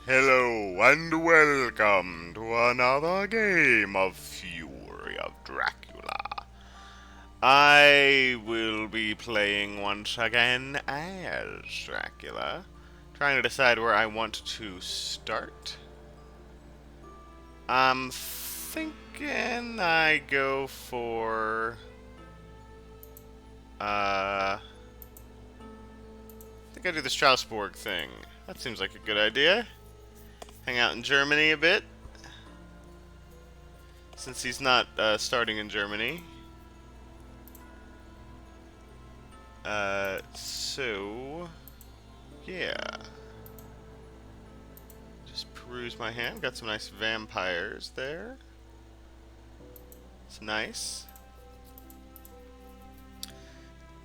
Hello and welcome to another game of Fury of Dracula. I will be playing once again as Dracula, trying to decide where I want to start. I'm thinking I go for I think I do the Strasbourg thing. That seems like a good idea. Hang out in Germany a bit, since he's not starting in Germany. So yeah. Just peruse my hand. Got some nice vampires there. It's nice.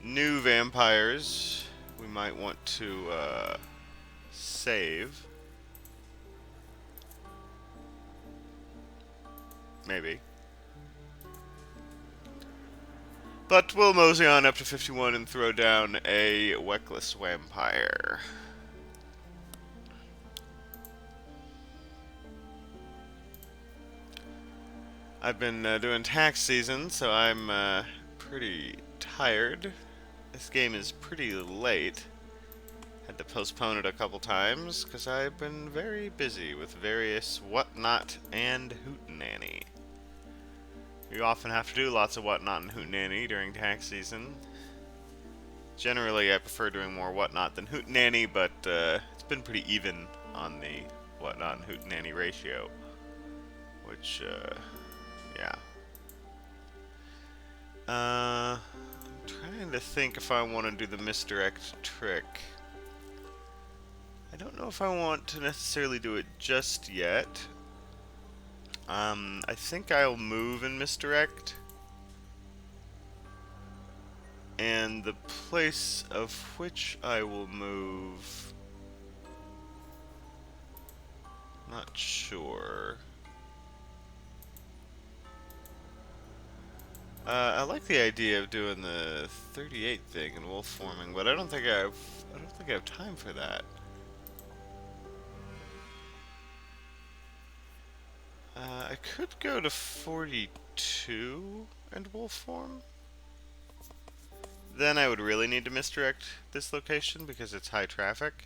New vampires we might want to save. Maybe. But we'll mosey on up to 51 and throw down a Weckless vampire. I've been doing tax season, so I'm pretty tired. This game is pretty late. Had to postpone it a couple times because I've been very busy with various whatnot and hootenanny. You often have to do lots of whatnot and hootenanny during tax season. Generally, I prefer doing more whatnot than hootenanny, but it's been pretty even on the whatnot and hootenanny ratio. Which, yeah. I'm trying to think if I want to do the misdirect trick. I don't know if I want to necessarily do it just yet. I think I'll move and misdirect. And the place of which I will move, not sure. I like the idea of doing the 38 thing and wolf forming, but I don't think I have time for that. I could go to 42 and wolf form. Then I would really need to misdirect this location because it's high traffic.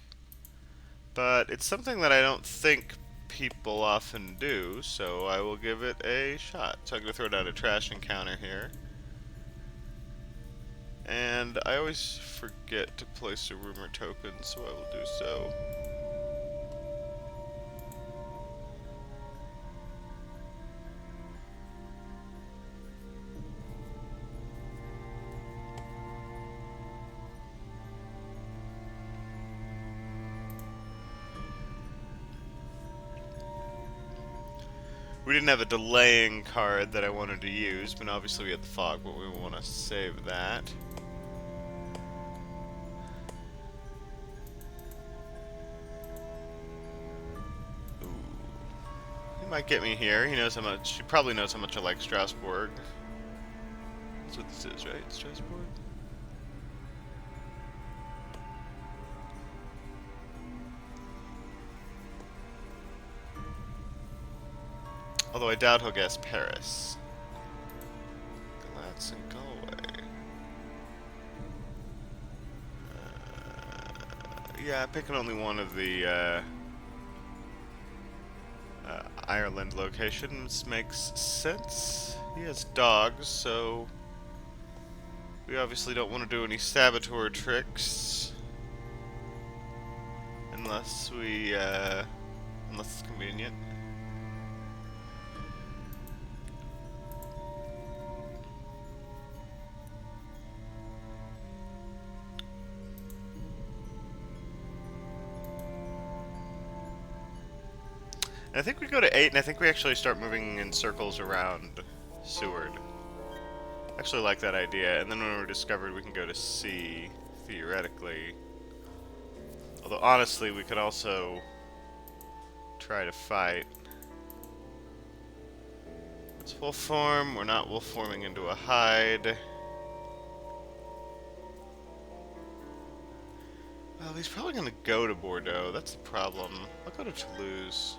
But it's something that I don't think people often do, so I will give it a shot. So I'm going to throw down a trash encounter here. And I always forget to place a rumor token, so I will do so. We didn't have a delaying card that I wanted to use, but obviously we had the fog, but we want to save that. Ooh. He might get me here. He probably knows how much I like Strasbourg. That's what this is, right? Strasbourg? Although I doubt he'll guess Paris. Gladson Galway. Yeah, picking only one of the Ireland locations makes sense. He has dogs, so we obviously don't want to do any saboteur tricks unless it's convenient. I think we go to 8, and I think we actually start moving in circles around Seward. I actually like that idea, and then when we're discovered, we can go to C, theoretically. Although, honestly, we could also try to fight. It's wolf form. We're not wolf forming into a hide. Well, he's probably gonna go to Bordeaux. That's the problem. I'll go to Toulouse.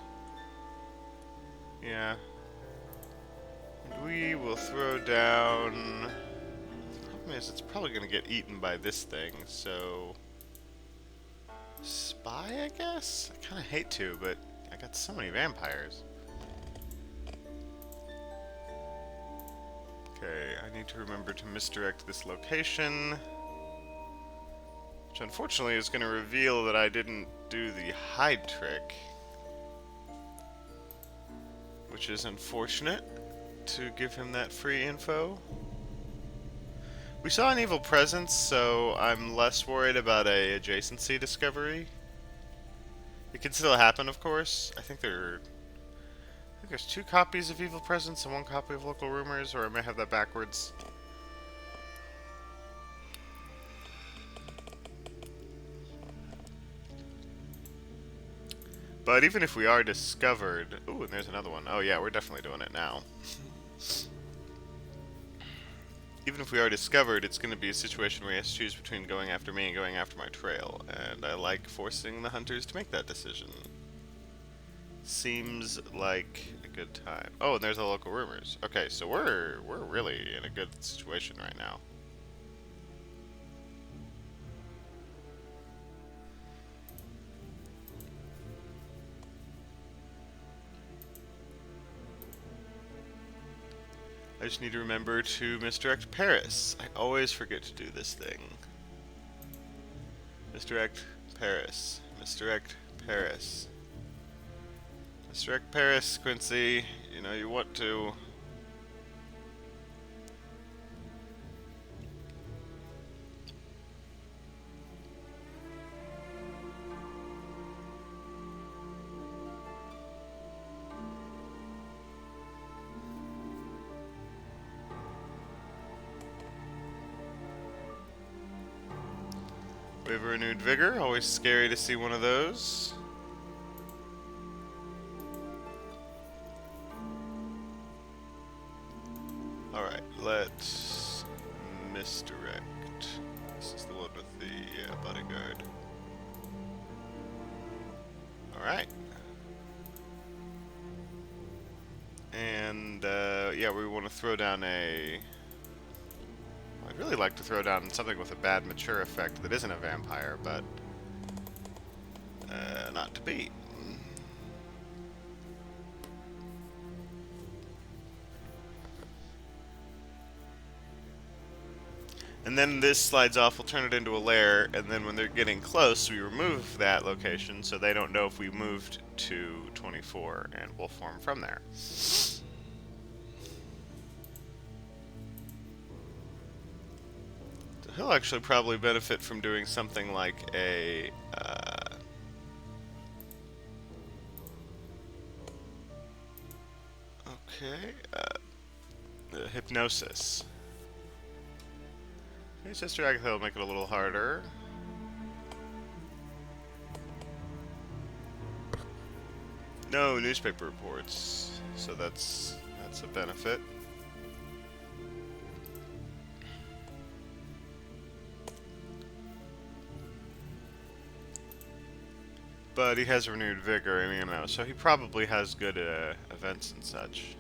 Yeah. And we will throw down... The problem is, it's probably gonna get eaten by this thing, so... Spy, I guess? I kinda hate to, but I got so many vampires. Okay, I need to remember to misdirect this location. Which unfortunately is going to reveal that I didn't do the hide trick. Which is unfortunate to give him that free info. We saw an evil presence, so I'm less worried about a adjacency discovery. It can still happen, of course. I think there's 2 copies of Evil Presence and 1 copy of Local Rumors, or I may have that backwards. But even if we are discovered... Ooh, and there's another one. Oh yeah, we're definitely doing it now. Even if we are discovered, it's going to be a situation where he has to choose between going after me and going after my trail. And I like forcing the hunters to make that decision. Seems like a good time. Oh, and there's the Local Rumors. Okay, so we're really in a good situation right now. I just need to remember to misdirect Paris. I always forget to do this thing. Misdirect Paris. Misdirect Paris. Misdirect Paris, Quincy. You know you want to. We have a renewed vigor. Always scary to see one of those. Alright, let's misdirect. This is the one with the bodyguard. Alright. And, yeah, we want to throw down a... I'd really like to throw down something with a bad mature effect that isn't a vampire, but not to be. And then this slides off, we'll turn it into a lair, and then when they're getting close, we remove that location so they don't know if we moved to 24, and we'll form from there. He'll actually probably benefit from doing something like a hypnosis. Okay, Sister Agatha will make it a little harder. No newspaper reports, so that's a benefit. But he has renewed vigor, I mean, you know, so he probably has good events and such.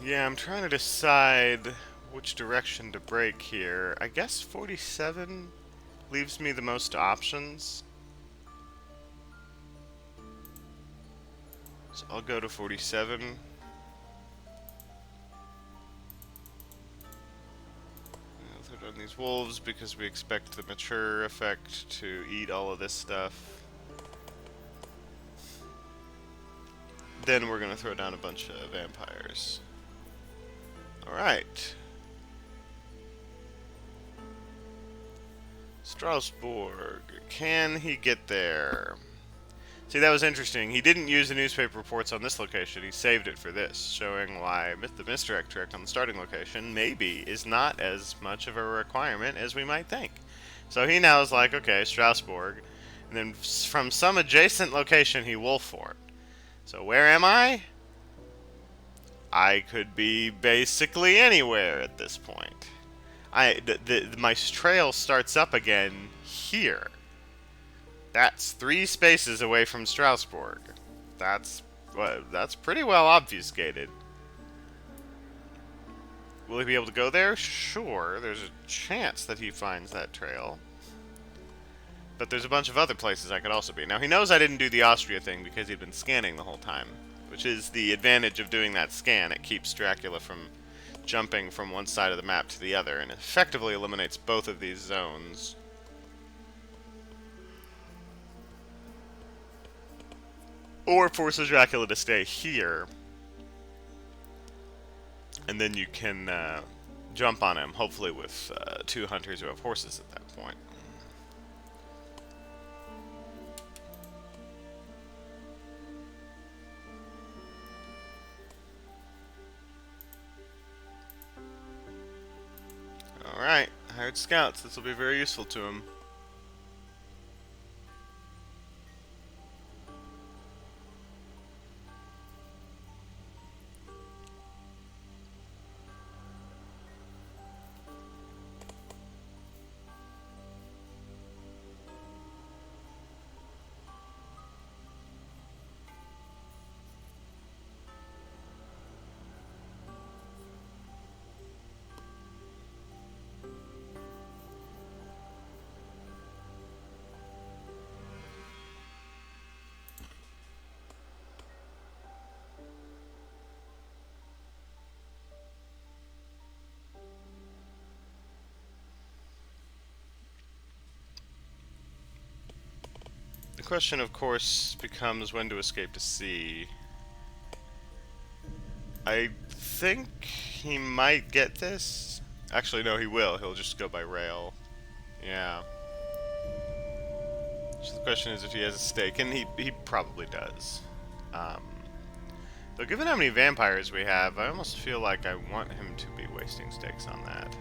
Yeah, I'm trying to decide which direction to break here. I guess 47 leaves me the most options. So I'll go to 47. I'll throw down these wolves because we expect the mature effect to eat all of this stuff. Then we're going to throw down a bunch of vampires. Alright. Strasbourg. Can he get there? See, that was interesting. He didn't use the newspaper reports on this location. He saved it for this, showing why the misdirect trick on the starting location maybe is not as much of a requirement as we might think. So he now is like, okay, Strasbourg. And then from some adjacent location, he wolf for it. So where am I? I could be basically anywhere at this point. My trail starts up again here. That's 3 spaces away from Strasbourg. That's pretty well obfuscated. Will he be able to go there? Sure, there's a chance that he finds that trail. But there's a bunch of other places I could also be. Now, he knows I didn't do the Austria thing because he'd been scanning the whole time, which is the advantage of doing that scan. It keeps Dracula from jumping from one side of the map to the other, and effectively eliminates both of these zones. Or forces Dracula to stay here, and then you can jump on him, hopefully with 2 hunters who have horses at that point. Alright, hired scouts. This will be very useful to him. The question, of course, becomes when to escape to sea. I think he might get this. Actually, no, he will. He'll just go by rail. Yeah. So the question is if he has a stake, and he probably does. Though given how many vampires we have, I almost feel like I want him to be wasting stakes on that.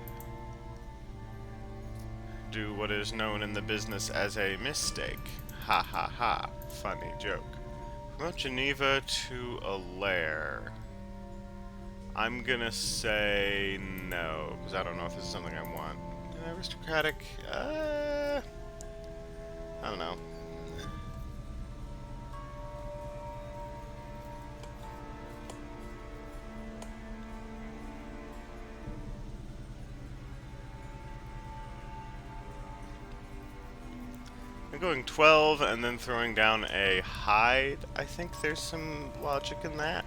Do what is known in the business as a mistake. Ha ha ha. Funny joke. Promote Geneva to a lair. I'm gonna say no, because I don't know if this is something I want. Aristocratic, I don't know. I'm going 12 and then throwing down a hide. I think there's some logic in that.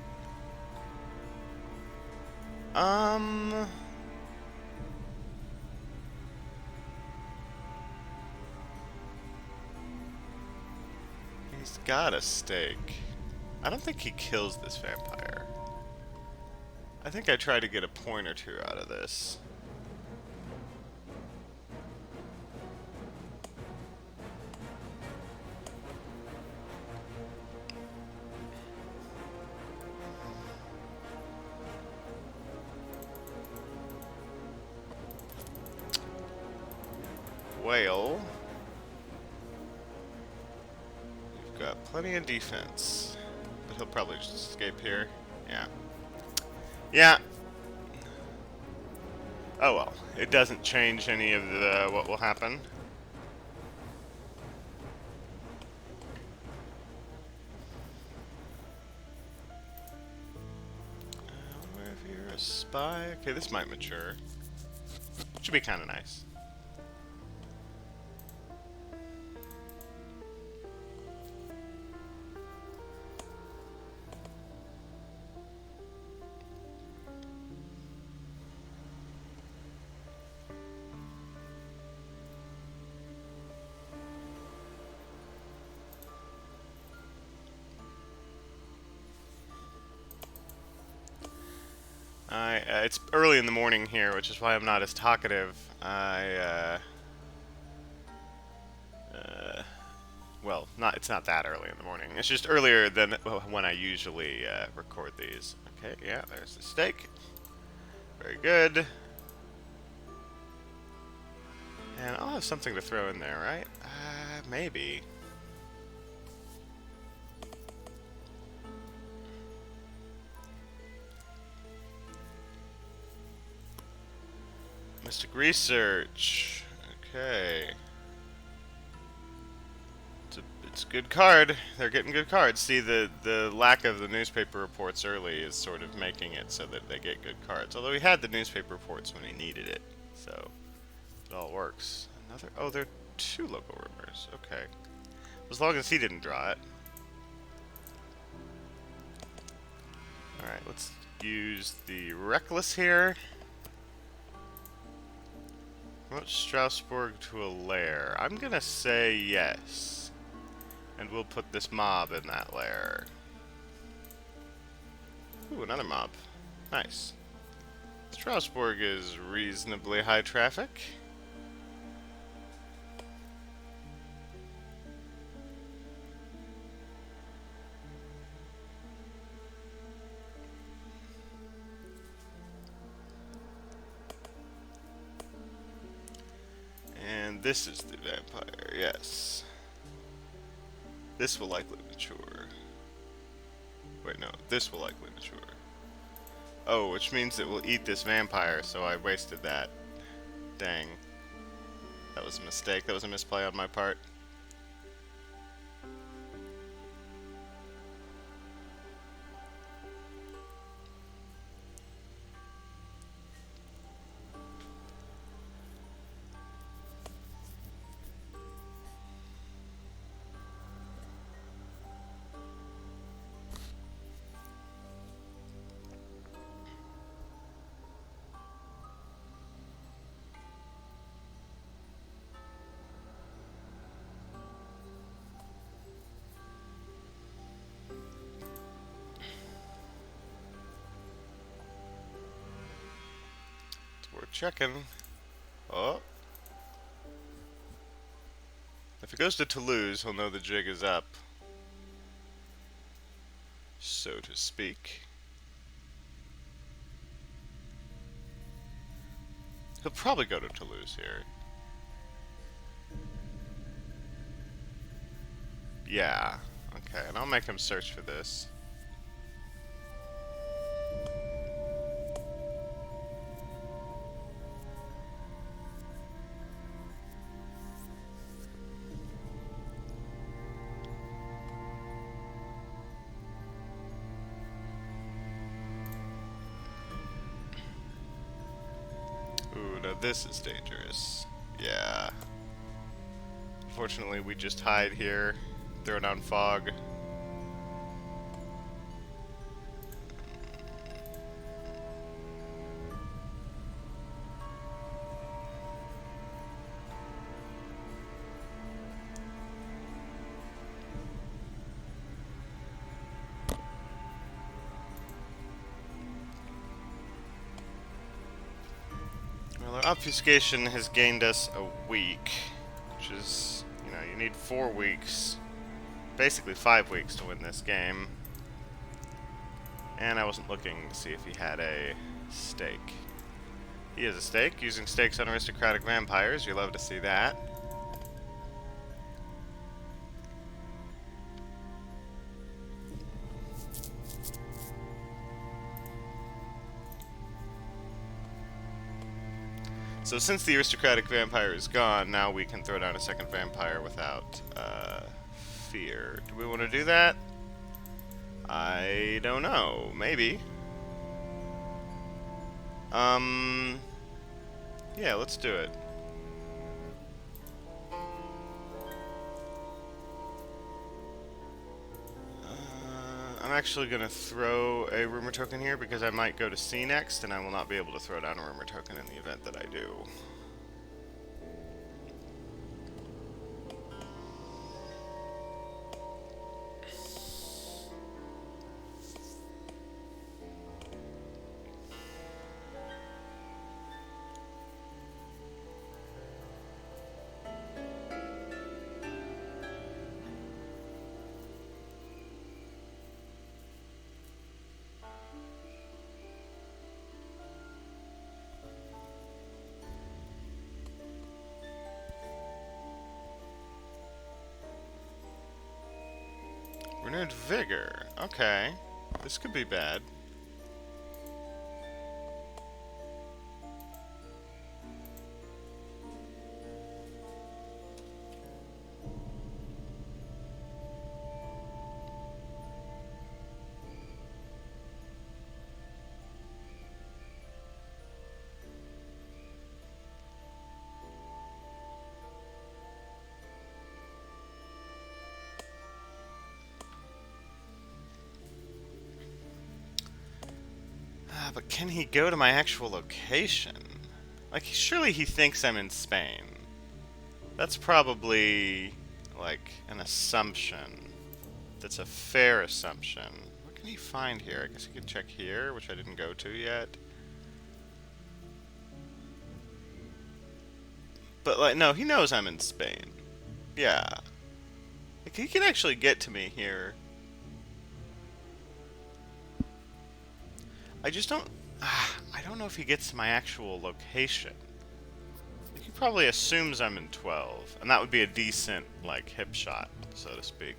He's got a stake. I don't think he kills this vampire. I think I try to get a point or two out of this. Whale. We've got plenty of defense, but he'll probably just escape here. Yeah. Yeah. Oh well, it doesn't change any of the what will happen. Where if you're a spy. Okay, this might mature. Should be kind of nice. It's early in the morning here, which is why I'm not as talkative. Well, it's not that early in the morning. It's just earlier than when I usually record these. Okay, yeah, there's the steak. Very good. And I'll have something to throw in there, right? Maybe. Mystic Research. Okay. It's a good card. They're getting good cards. See, the lack of the newspaper reports early is sort of making it so that they get good cards. Although he had the newspaper reports when he needed it, so it all works. Another. Oh, there are 2 local rumors. Okay. As long as he didn't draw it. All right. Let's use the Reckless here. Promote Strasbourg to a lair. I'm gonna say yes. And we'll put this mob in that lair. Ooh, another mob. Nice. Strasbourg is reasonably high traffic. And this is the vampire, yes. This will likely mature. Wait, no, this will likely mature. Oh, which means it will eat this vampire, so I wasted that. Dang. That was a mistake. That was a misplay on my part. We're checking. Oh. If it goes to Toulouse, he'll know the jig is up. So to speak. He'll probably go to Toulouse here. Yeah. Okay, and I'll make him search for this. Ooh, now this is dangerous. Yeah. Unfortunately, we just hide here, throw down fog. Well, our obfuscation has gained us a week, which is, you know, you need 4 weeks, basically 5 weeks to win this game. And I wasn't looking to see if he had a stake. He has a stake, using stakes on aristocratic vampires. You love to see that. So since the aristocratic vampire is gone, now we can throw down a second vampire without fear. Do we want to do that? I don't know. Maybe. Um, yeah, let's do it. I'm actually going to throw a rumor token here because I might go to C next, and I will not be able to throw down a rumor token in the event that I do. Renewed Vigor. Okay. This could be bad. But can he go to my actual location? Like, surely he thinks I'm in Spain. That's probably, like, an assumption. That's a fair assumption. What can he find here? I guess he could check here, which I didn't go to yet. But, like, no, he knows I'm in Spain. Yeah. Like, he can actually get to me here. I just don't... I don't know if he gets to my actual location. He probably assumes I'm in 12, and that would be a decent, like, hip shot, so to speak.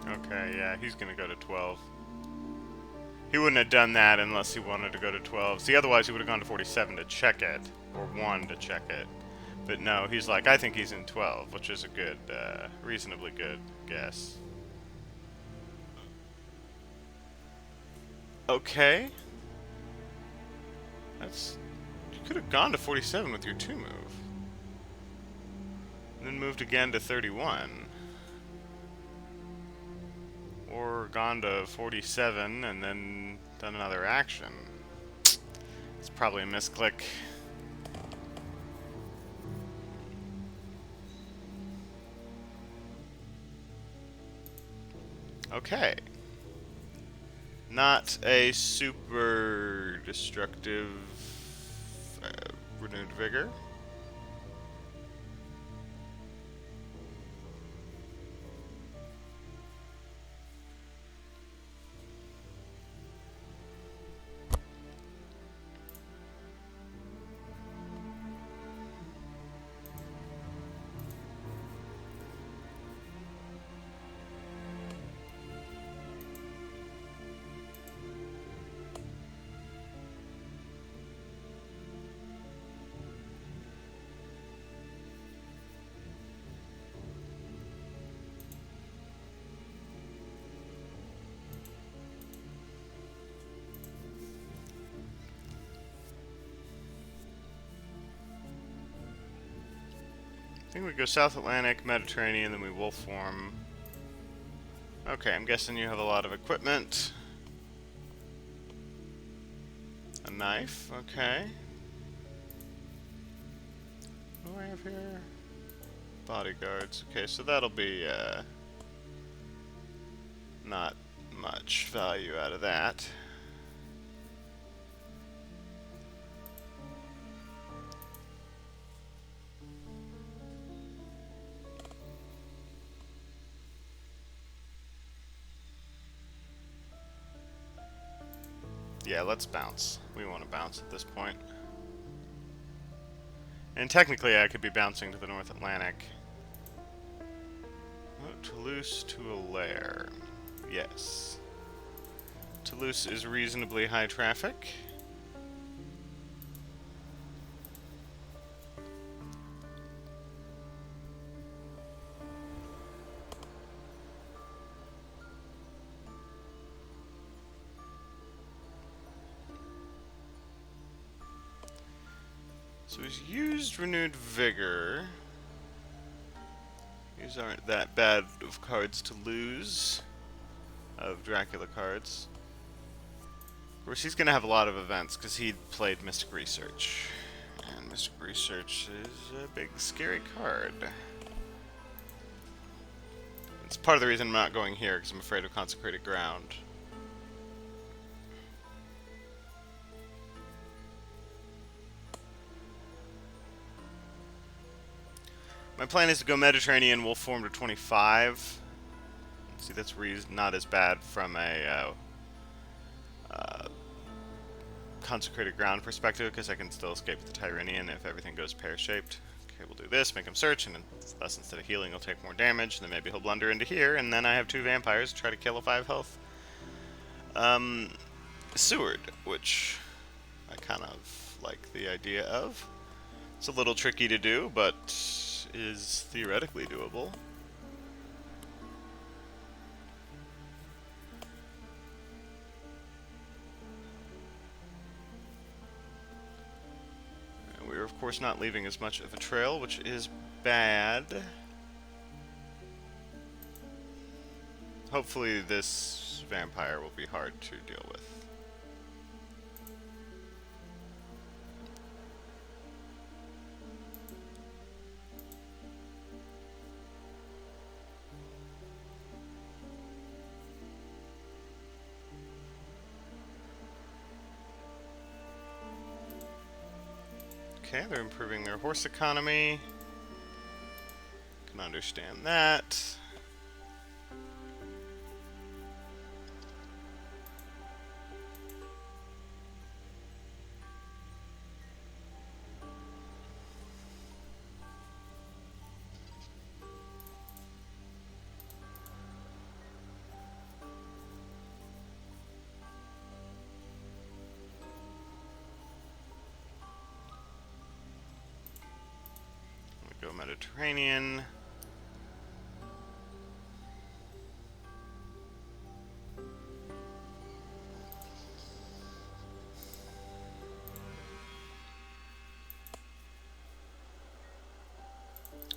Okay, yeah, he's gonna go to 12. He wouldn't have done that unless he wanted to go to 12. See, otherwise he would have gone to 47 to check it, or 1 to check it. But no, he's like, I think he's in 12, which is a good, reasonably good guess. Okay. That's... You could have gone to 47 with your 2 move. And then moved again to 31. Or gone to 47 and then done another action. It's probably a misclick. Okay. Not a super destructive renewed vigor. I think we go South Atlantic, Mediterranean, then we wolf form. Okay, I'm guessing you have a lot of equipment. A knife, okay. What do I have here? Bodyguards. Okay, so that'll be, not much value out of that. Yeah, let's bounce. We want to bounce at this point. And technically I could be bouncing to the North Atlantic. Oh, Toulouse to a lair. Yes. Toulouse is reasonably high traffic. So he's used Renewed Vigor. These aren't that bad of cards to lose. Of Dracula cards. Of course, he's going to have a lot of events because he played Mystic Research. And Mystic Research is a big, scary card. It's part of the reason I'm not going here because I'm afraid of Consecrated Ground. My plan is to go Mediterranean Wolf Form to 25. See, that's not as bad from a Consecrated Ground perspective, because I can still escape with the Tyrannian if everything goes pear-shaped. Okay, we'll do this, make him search, and then thus instead of healing he'll take more damage, and then maybe he'll blunder into here, and then I have 2 vampires to try to kill a 5 health Seward, which I kind of like the idea of. It's a little tricky to do, but is theoretically doable. And we're of course not leaving as much of a trail, which is bad. Hopefully this vampire will be hard to deal with. Okay, they're improving their horse economy. Can understand that. Go Mediterranean.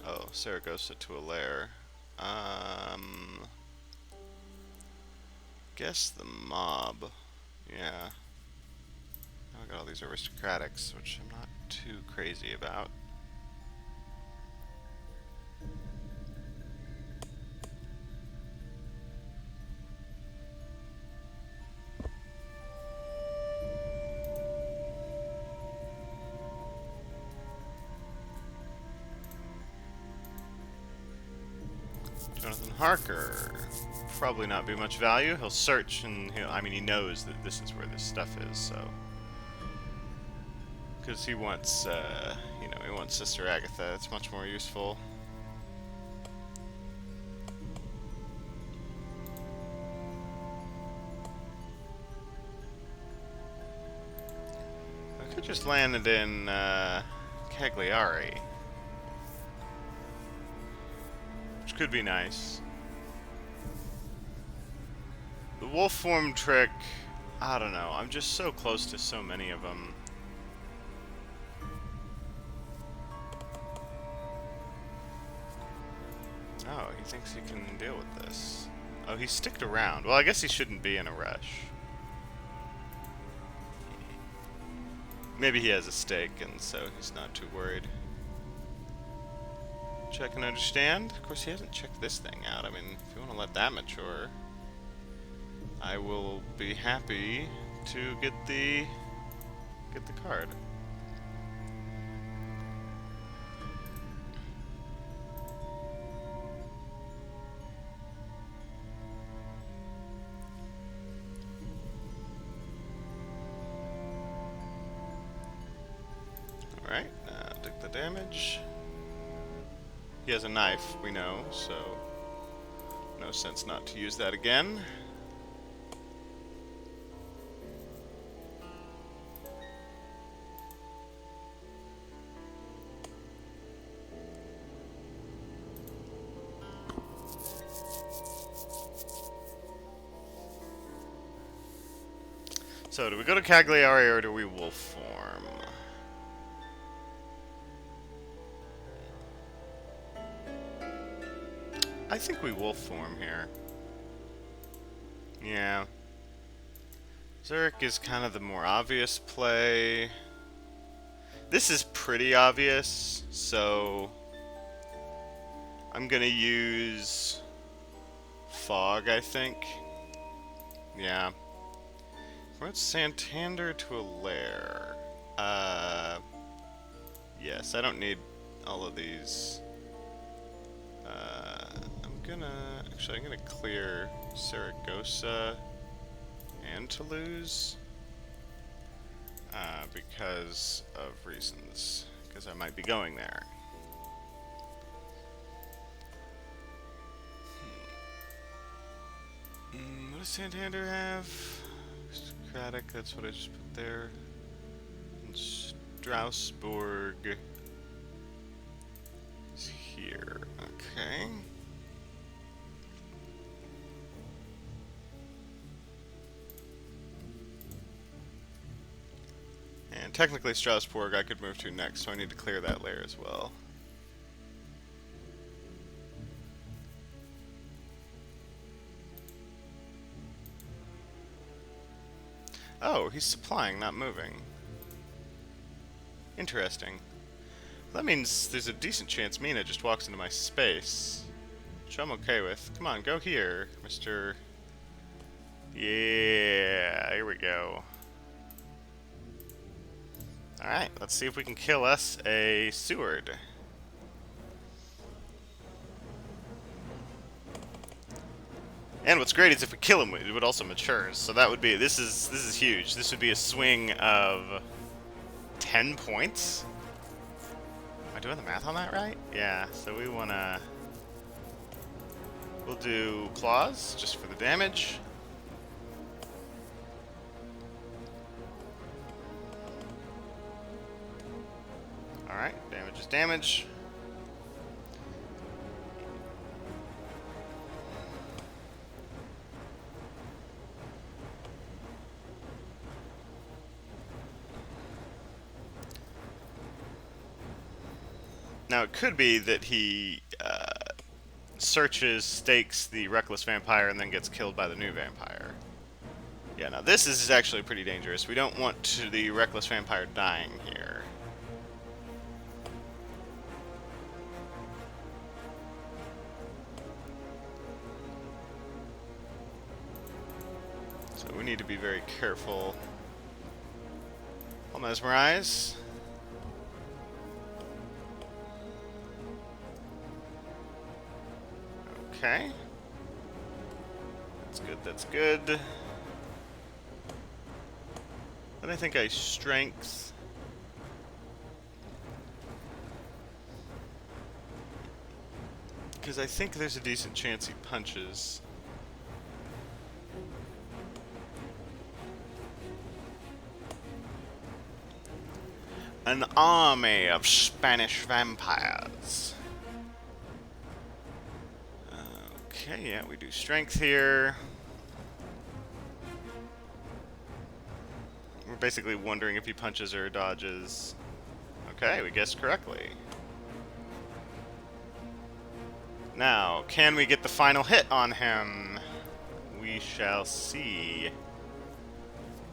Oh, Saragossa to a lair. Guess the mob. Yeah. Now I got all these aristocratics, which I'm not too crazy about. Jonathan Harker. Probably not be much value. He'll search and I mean, he knows that this is where this stuff is, so. Because he wants, you know, he wants Sister Agatha. It's much more useful. I could just land it in, Cagliari. Which could be nice. The wolf form trick, I don't know. I'm just so close to so many of them. Oh, he thinks he can deal with this. Oh, he sticked around. Well, I guess he shouldn't be in a rush. Maybe he has a stake, and so he's not too worried. Check and understand. Of course, he hasn't checked this thing out. I mean, if you want to let that mature, I will be happy to get the card. damage. He has a knife, we know, so no sense not to use that again. So, do we go to Cagliari or do we wolf form? I think we wolf form here. Yeah. Zurich is kind of the more obvious play. This is pretty obvious, so I'm gonna use Fog, I think. Yeah. Promote Santander to a lair. Yes, I don't need all of these. I'm gonna clear Saragossa and Toulouse. Because of reasons. Because I might be going there. What does Santander have? Aristocratic, that's what I just put there. And Strasbourg is here. Okay. And technically Strasbourg I could move to next, so I need to clear that layer as well. Oh, he's supplying, not moving. Interesting. That means there's a decent chance Mina just walks into my space, which I'm okay with. Come on, go here, Mr. Yeah, here we go. Alright, let's see if we can kill us a Seward. And what's great is if we kill him, it would also mature. So that would be, this is huge. This would be a swing of 10 points. Am I doing the math on that right? Yeah, so we wanna, we'll do claws just for the damage. Alright, damage is damage. Now it could be that he searches, stakes the reckless vampire, and then gets killed by the new vampire. Yeah, now this is actually pretty dangerous. We don't want the reckless vampire dying here. So we need to be very careful. I'll mesmerize. Okay. That's good, that's good. Then I think I strength. Because I think there's a decent chance he punches. An army of Spanish vampires. Okay, yeah, we do strength here. We're basically wondering if he punches or dodges. Okay, we guessed correctly. Now, can we get the final hit on him? We shall see.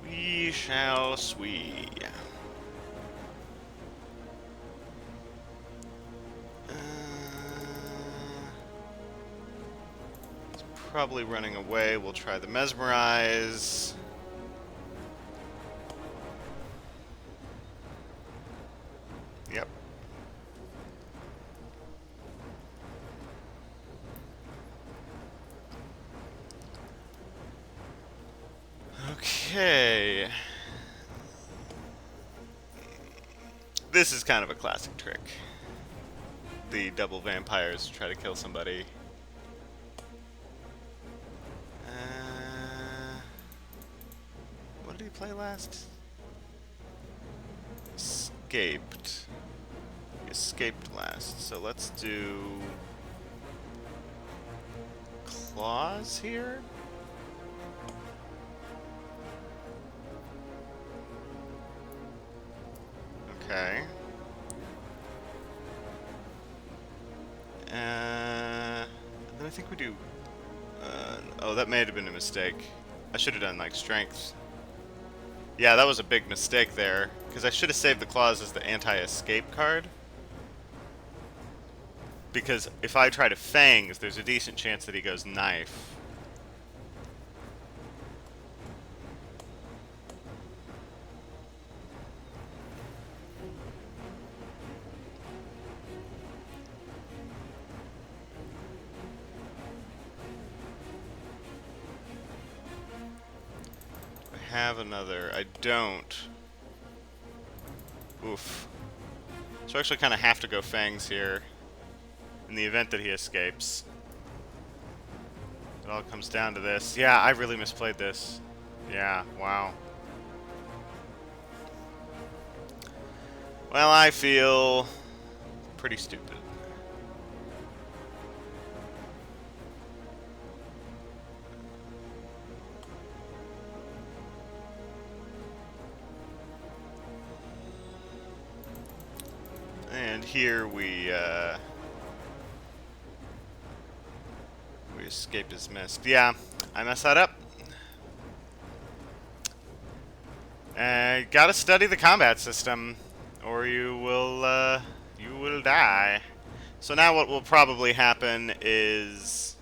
We shall see. Probably running away. We'll try the mesmerize. Yep. Okay. This is kind of a classic trick. The double vampires try to kill somebody. What did he play last? Escaped. He escaped last. So let's do claws here. Okay. Then I think we do. Oh, that may have been a mistake. I should have done like strength. Yeah, that was a big mistake there, because I should have saved the claws as the anti-escape card. Because if I try to fangs, there's a decent chance that he goes knife. Have another. I don't. Oof. So I actually kind of have to go fangs here in the event that he escapes. It all comes down to this. Yeah, I really misplayed this. Yeah, wow. Well, I feel pretty stupid. And here we escape is missed. Yeah, I messed that up. Gotta study the combat system, or you will die. So now what will probably happen is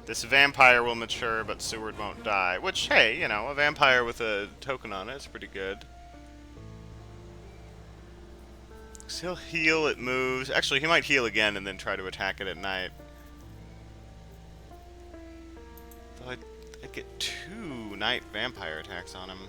this vampire will mature, but Seward won't die. Which, hey, you know, a vampire with a token on it is pretty good. So he'll heal, it moves. Actually, he might heal again and then try to attack it at night. Though I'd get 2 night vampire attacks on him.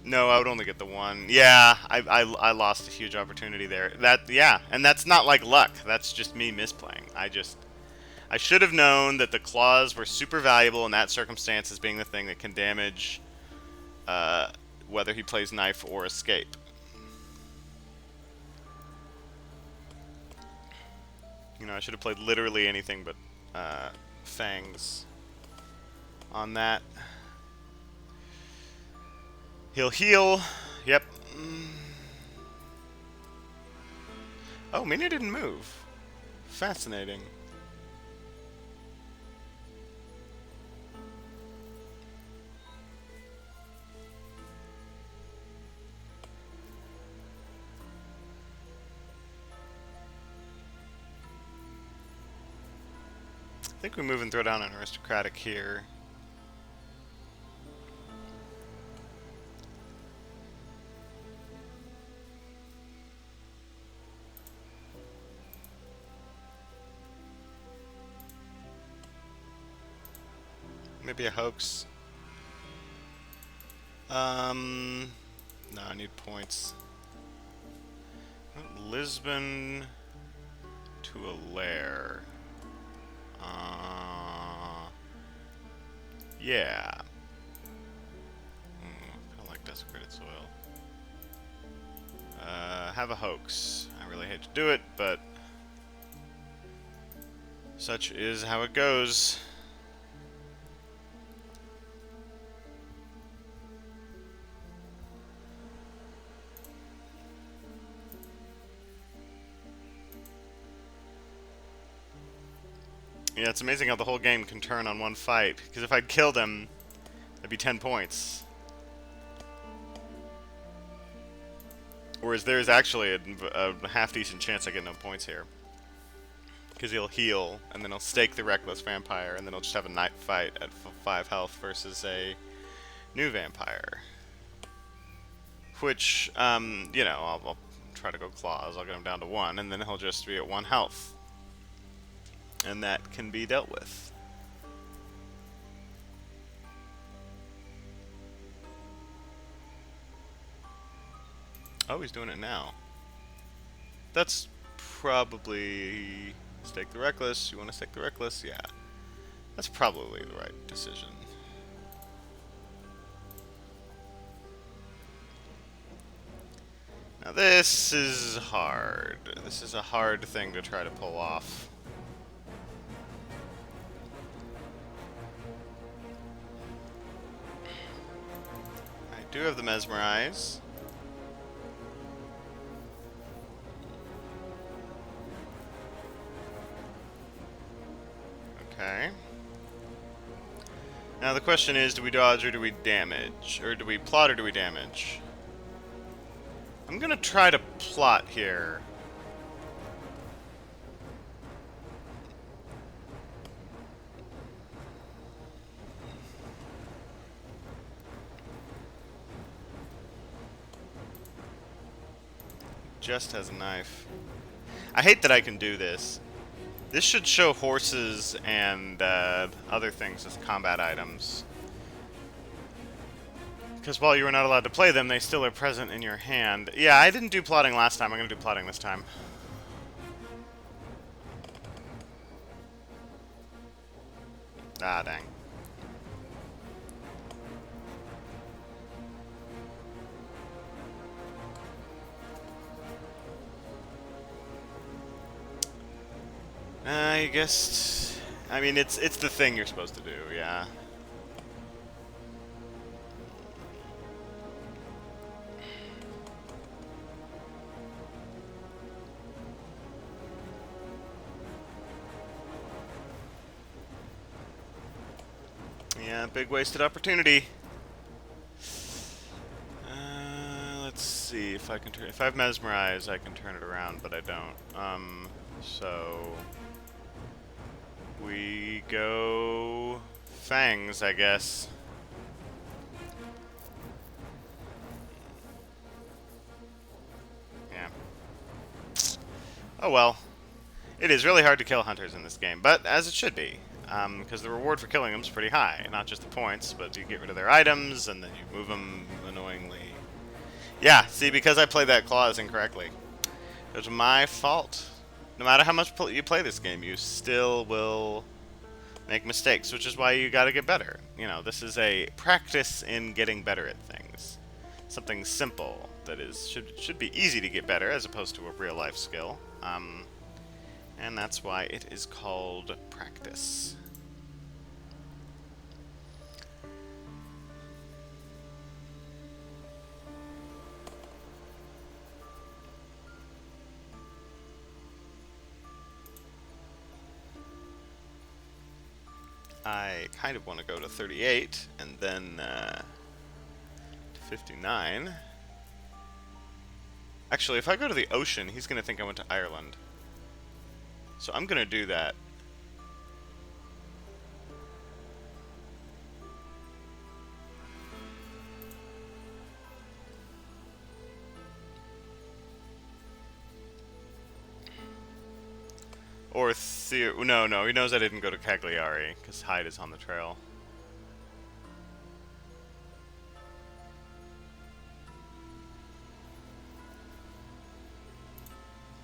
No, I would only get the 1. Yeah, I lost a huge opportunity there. Yeah, and that's not like luck. That's just me misplaying. I should have known that the claws were super valuable in that circumstance as being the thing that can damage whether he plays knife or escape. You know, I should have played literally anything but fangs on that. He'll heal. Yep. Oh, Mina didn't move. Fascinating. I think we move and throw down an aristocratic here. Maybe a hoax. No, I need points. Lisbon to a lair. Yeah. Kind of like desecrated soil. Have a hoax. I really hate to do it, but such is how it goes. Yeah, it's amazing how the whole game can turn on one fight. Because if I'd killed him, that'd be 10 points. Whereas there's actually a half-decent chance I get no points here. Because he'll heal, and then he'll stake the Reckless Vampire, and then he'll just have a night fight at 5 health versus a new Vampire. Which, you know, I'll try to go Claws, I'll get him down to 1, and then he'll just be at 1 health. And that can be dealt with. Oh, he's doing it now. That's probably... Stake the Reckless. You want to stake the Reckless? Yeah. That's probably the right decision. Now this is hard. This is a hard thing to try to pull off. I do have the Mesmerize. Okay. Now the question is, do we dodge or do we damage? Or do we plot or do we damage? I'm gonna try to plot here. Just has a knife. I hate that I can do this. This should show horses and other things as combat items. Because while you were not allowed to play them, they still are present in your hand. Yeah, I didn't do plotting last time. I'm going to do plotting this time. Ah, dang. I guess... I mean, it's the thing you're supposed to do, yeah. Yeah, big wasted opportunity. Let's see if I can turn... If I have Mesmerize, I can turn it around, but I don't. So... We go... Fangs, I guess. Yeah. Oh well. It is really hard to kill hunters in this game, but as it should be. Because the reward for killing them is pretty high. Not just the points, but you get rid of their items, and then you move them annoyingly. Yeah, see, because I played that clause incorrectly. It was my fault. No matter how much you play this game, you still will make mistakes, which is why you gotta get better. You know, this is a practice in getting better at things. Something simple that should be easy to get better, as opposed to a real-life skill. And that's why it is called practice. I kind of want to go to 38 and then to 59. Actually, if I go to the ocean, he's going to think I went to Ireland. So I'm going to do that. Or no, he knows I didn't go to Cagliari, because Hyde is on the trail.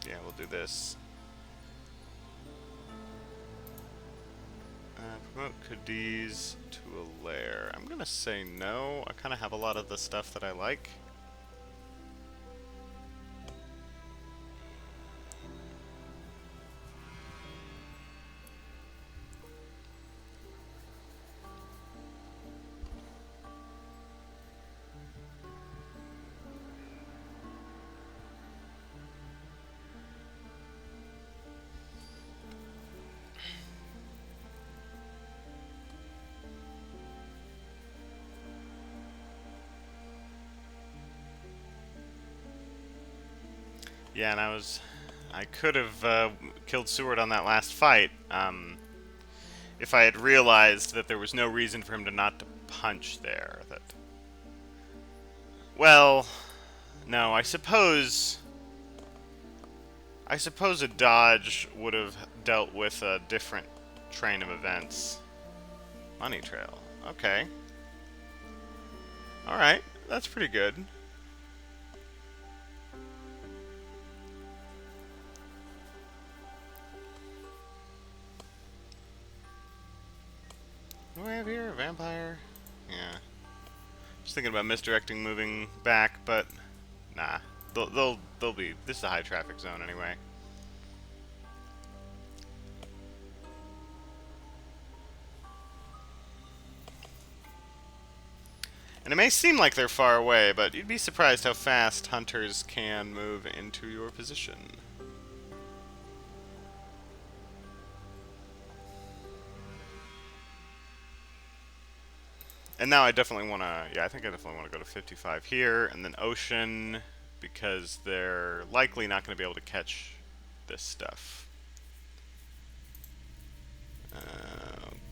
Yeah, we'll do this. Promote Cadiz to a lair. I'm gonna say no. I kind of have a lot of the stuff that I like. Yeah, and I could have killed Seward on that last fight, if I had realized that there was no reason for him to not to punch there. Well, no, I suppose a dodge would have dealt with a different train of events. Money trail, okay. Alright, that's pretty good. have here? A vampire? Yeah. Just thinking about misdirecting, moving back, but nah. They'll be. This is a high traffic zone anyway. And it may seem like they're far away, but you'd be surprised how fast hunters can move into your position. And now I definitely want to, yeah, I think I definitely want to go to 55 here, and then ocean, because they're likely not going to be able to catch this stuff.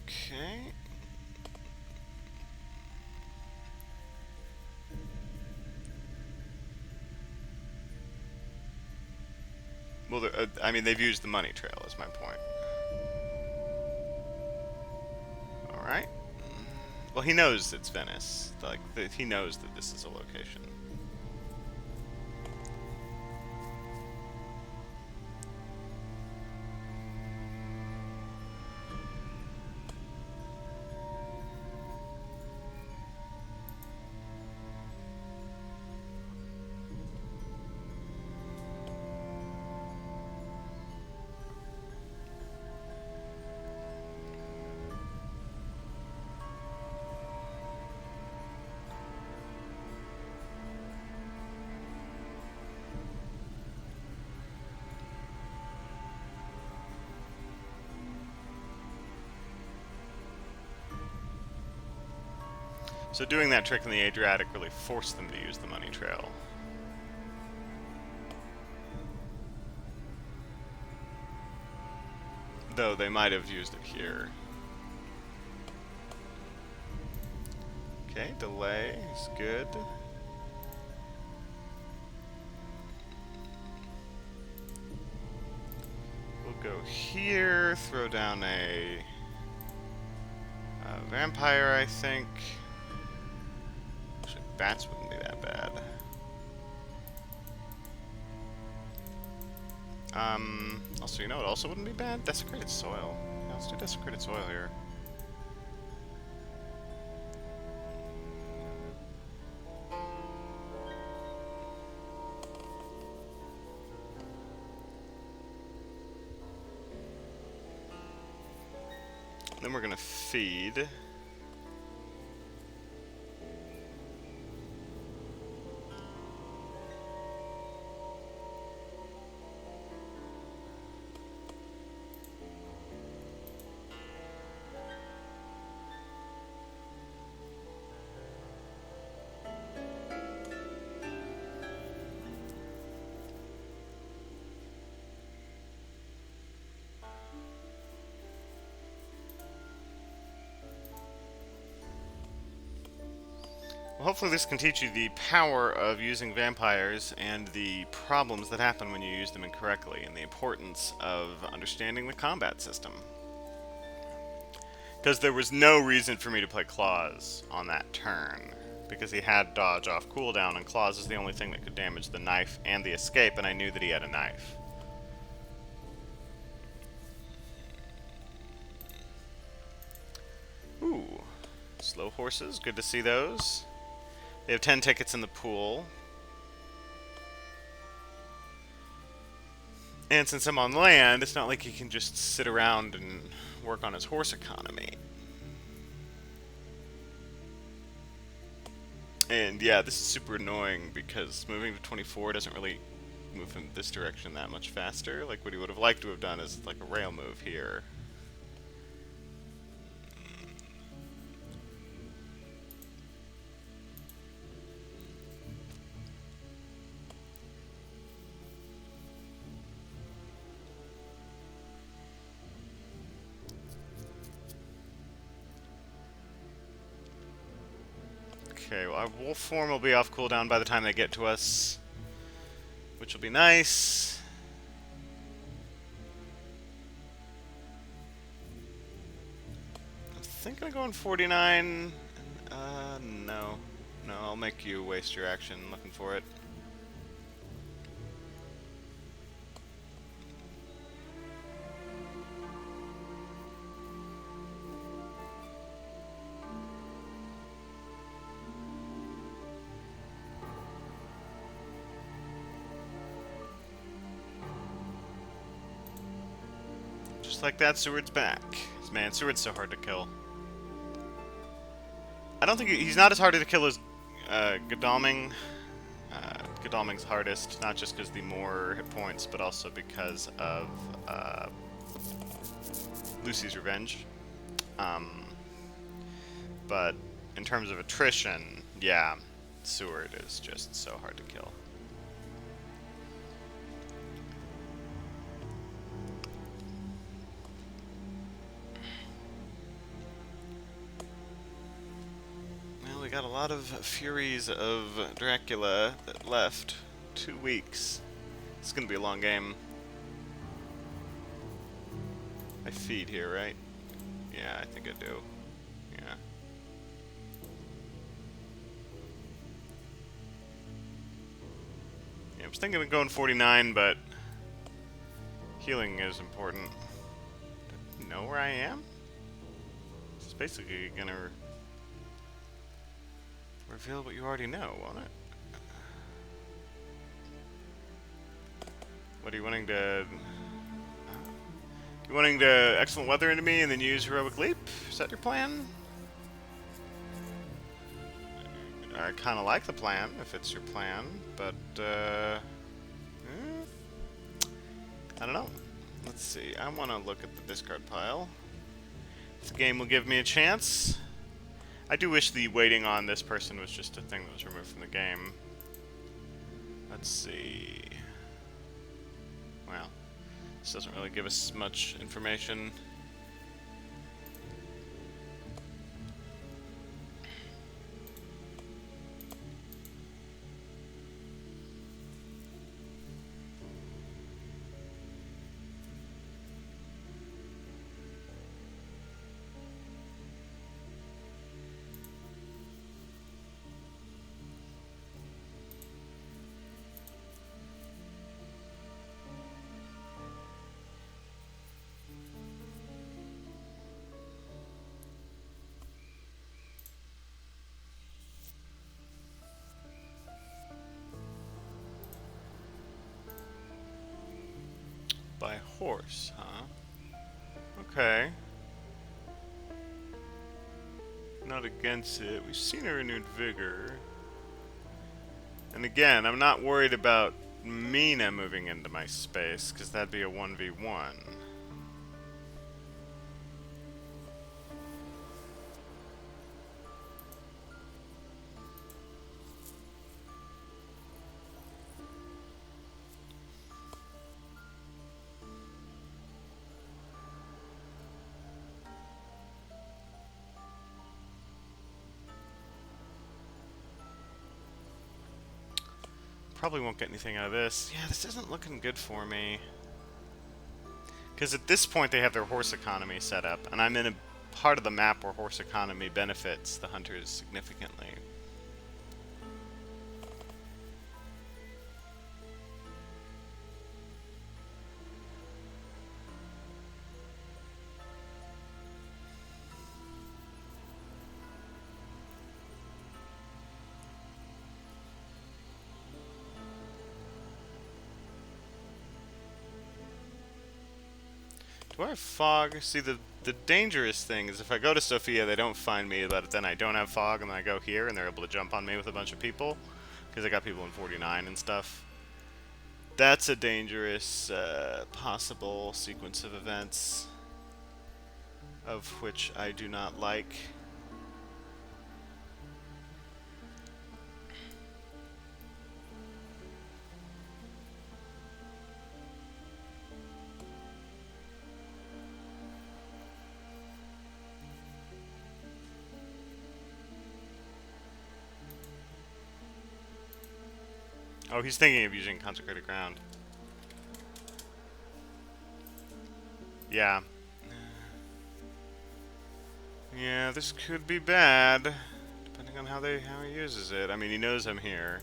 Okay. Well, I mean, they've used the money trail, is my point. Alright. Well, he knows it's Venice. Like, he knows that this is a location. So doing that trick in the Adriatic really forced them to use the money trail. Though they might have used it here. Okay, delay is good. We'll go here, throw down a vampire, I think. Actually, bats wouldn't be that bad. Also, you know what also wouldn't be bad? Desecrated soil. Yeah, let's do desecrated soil here. Then we're gonna feed. Well, hopefully this can teach you the power of using vampires and the problems that happen when you use them incorrectly, and the importance of understanding the combat system. Because there was no reason for me to play Claws on that turn, because he had dodge off cooldown, and Claws is the only thing that could damage the knife and the escape, and I knew that he had a knife. Ooh, slow horses, good to see those. They have 10 tickets in the pool. And since I'm on land, it's not like he can just sit around and work on his horse economy. And yeah, this is super annoying because moving to 24 doesn't really move him this direction that much faster. Like what he would have liked to have done is like a rail move here. Okay, well, our wolf form will be off cooldown by the time they get to us, which will be nice. I'm thinking of going 49. No. No, I'll make you waste your action looking for it. Looks like that Seward's back. Man, Seward's so hard to kill. I don't think he's not as hard to kill as Godalming. Godalming's hardest, not just because the more hit points, but also because of Lucy's Revenge. But in terms of attrition, yeah, Seward is just so hard to kill. Well, we got a lot of Furies of Dracula that left. 2 weeks. It's gonna be a long game. I feed here, right? Yeah, I think I do. Yeah. Yeah, I was thinking of going 49, but healing is important. Do you know where I am? It's basically gonna reveal what you already know, won't it? What are you wanting to... You wanting to excellent weather into me and then use heroic leap? Is that your plan? I kind of like the plan, if it's your plan, but I don't know. Let's see. I want to look at the discard pile. If the game will give me a chance. I do wish the waiting on this person was just a thing that was removed from the game. Let's see. Well, this doesn't really give us much information. By horse, huh? Okay. Not against it. We've seen a renewed vigor. And again, I'm not worried about Mina moving into my space, because that'd be a 1v1. Probably won't get anything out of this. Yeah, this isn't looking good for me. Because at this point they have their horse economy set up, and I'm in a part of the map where horse economy benefits the hunters significantly. Do I have fog? See, the dangerous thing is if I go to Sofia, they don't find me, but then I don't have fog, and then I go here, and they're able to jump on me with a bunch of people, because I got people in 49 and stuff. That's a dangerous possible sequence of events, of which I do not like. Oh, he's thinking of using Consecrated Ground. Yeah. Yeah, this could be bad, depending on how he uses it. I mean, he knows I'm here.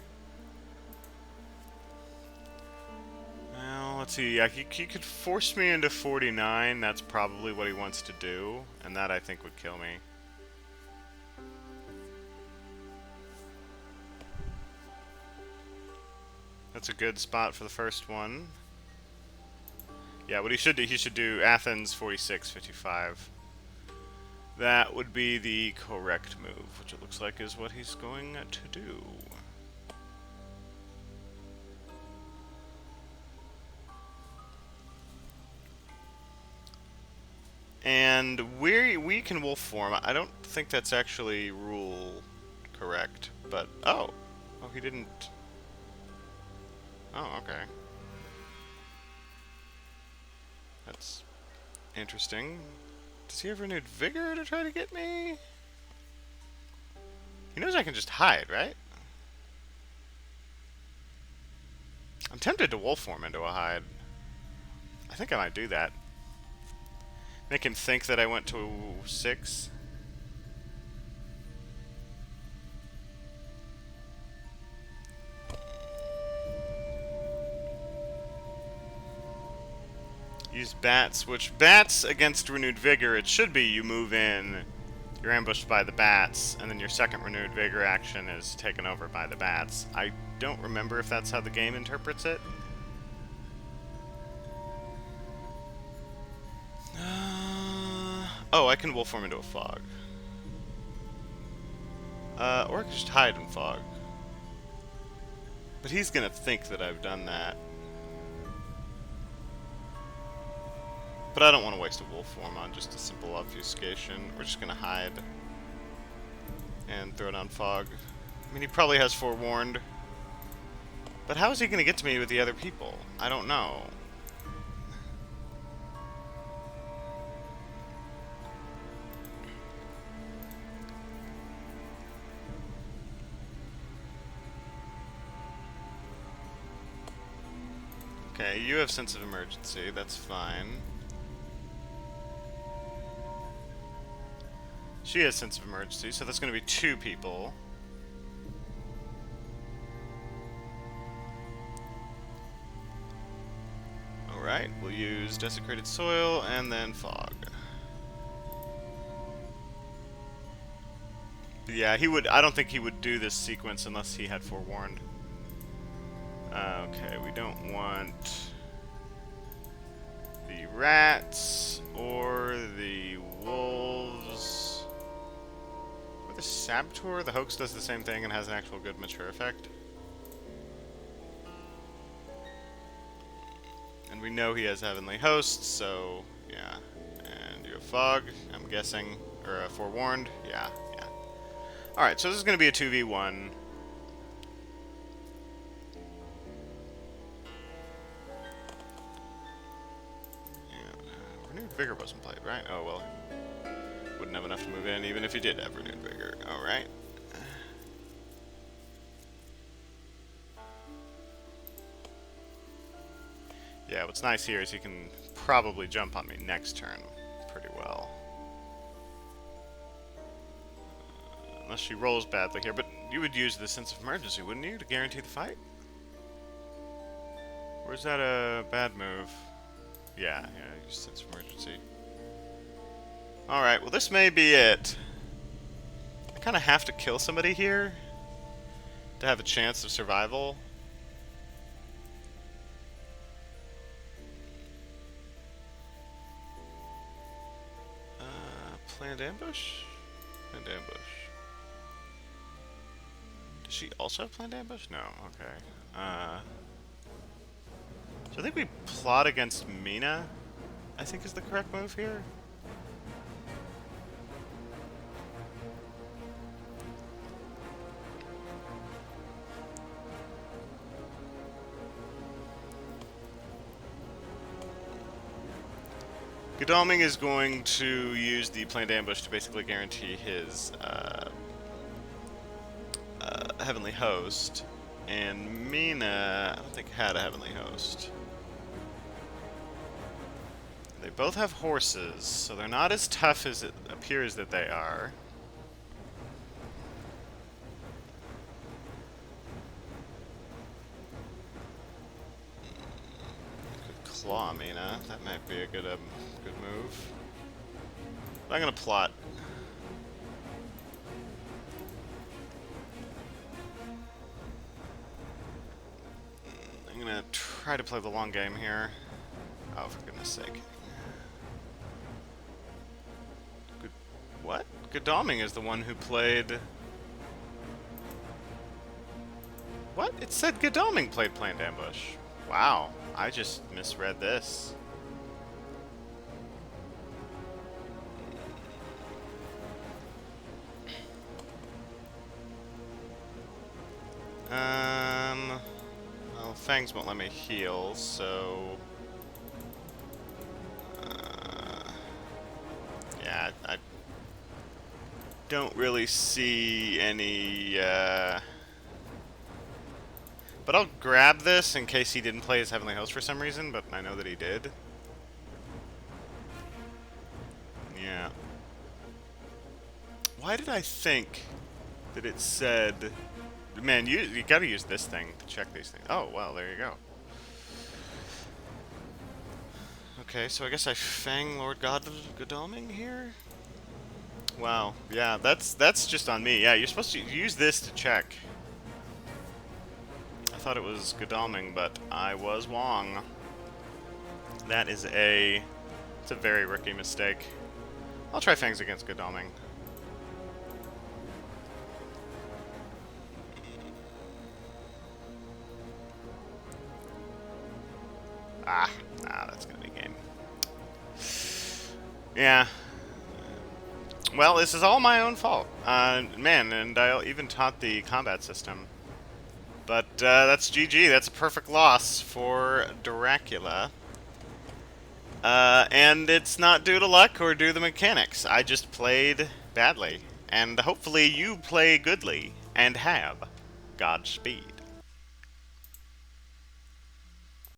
Well, let's see. Yeah, he could force me into 49. That's probably what he wants to do, and that I think would kill me. That's a good spot for the first one. Yeah, what he should do Athens 46-55. That would be the correct move, which it looks like is what he's going to do. And we can wolf form. I don't think that's actually rule correct, but oh, he didn't. Oh, okay. That's interesting. Does he have renewed vigor to try to get me? He knows I can just hide, right? I'm tempted to wolf form into a hide. I think I might do that. Make him think that I went to 6. Use bats, which bats against renewed vigor, it should be you move in, you're ambushed by the bats, and then your second renewed vigor action is taken over by the bats. I don't remember if that's how the game interprets it. Oh, I can wolf form into a fog. Or I could just hide in fog. But he's gonna think that I've done that. But I don't want to waste a wolf form on just a simple obfuscation. We're just gonna hide. And throw down fog. I mean, he probably has forewarned. But how is he gonna get to me with the other people? I don't know. Okay, you have sense of emergency, that's fine. She has sense of emergency, so that's going to be 2 people. Alright, we'll use desecrated soil and then fog. But yeah, I don't think he would do this sequence unless he had forewarned. Okay, we don't want the rats or the wolves or the saboteur. The hoax does the same thing and has an actual good mature effect. And we know he has heavenly hosts, so yeah. And you have fog, I'm guessing, or forewarned. Yeah. Alright, so this is going to be a 2v1. Renewed Vigor wasn't played, right? Oh, well. Wouldn't have enough to move in, even if he did have Renewed Vigor. Alright. Yeah, what's nice here is he can probably jump on me next turn pretty well. Unless she rolls badly here, but you would use the sense of emergency, wouldn't you, to guarantee the fight? Or is that a bad move? Yeah, use sense of emergency. Alright, well this may be it. I kind of have to kill somebody here to have a chance of survival. Planned ambush? Planned ambush. Does she also have planned ambush? No, okay. So I think we plot against Mina, I think is the correct move here. Godalming is going to use the planned ambush to basically guarantee his heavenly host, and Mina, I don't think had a heavenly host. They both have horses, so they're not as tough as it appears that they are. Could claw Mina. That might be a good move. But I'm gonna plot. I'm gonna try to play the long game here. Oh, for goodness sake. Good. What? Godalming is the one who played... What? It said Godalming played Planned Ambush. Wow. I just misread this. Well, Fangs won't let me heal, so... yeah, I don't really see any, But I'll grab this in case he didn't play his Heavenly Host for some reason, but I know that he did. Yeah. Why did I think that it said... Man, you gotta use this thing to check these things. Oh, well, there you go. Okay, so I guess I Fang Lord Godalming here? Wow, yeah, that's just on me. Yeah, you're supposed to use this to check. I thought it was Godalming, but I was wrong. That is it's a very rookie mistake. I'll try Fangs against Godalming. Nah, that's gonna be game. Yeah. Well, this is all my own fault. Man, and I even taught the combat system. But that's GG. That's a perfect loss for Dracula. And it's not due to luck or due to the mechanics. I just played badly. And hopefully you play goodly and have Godspeed.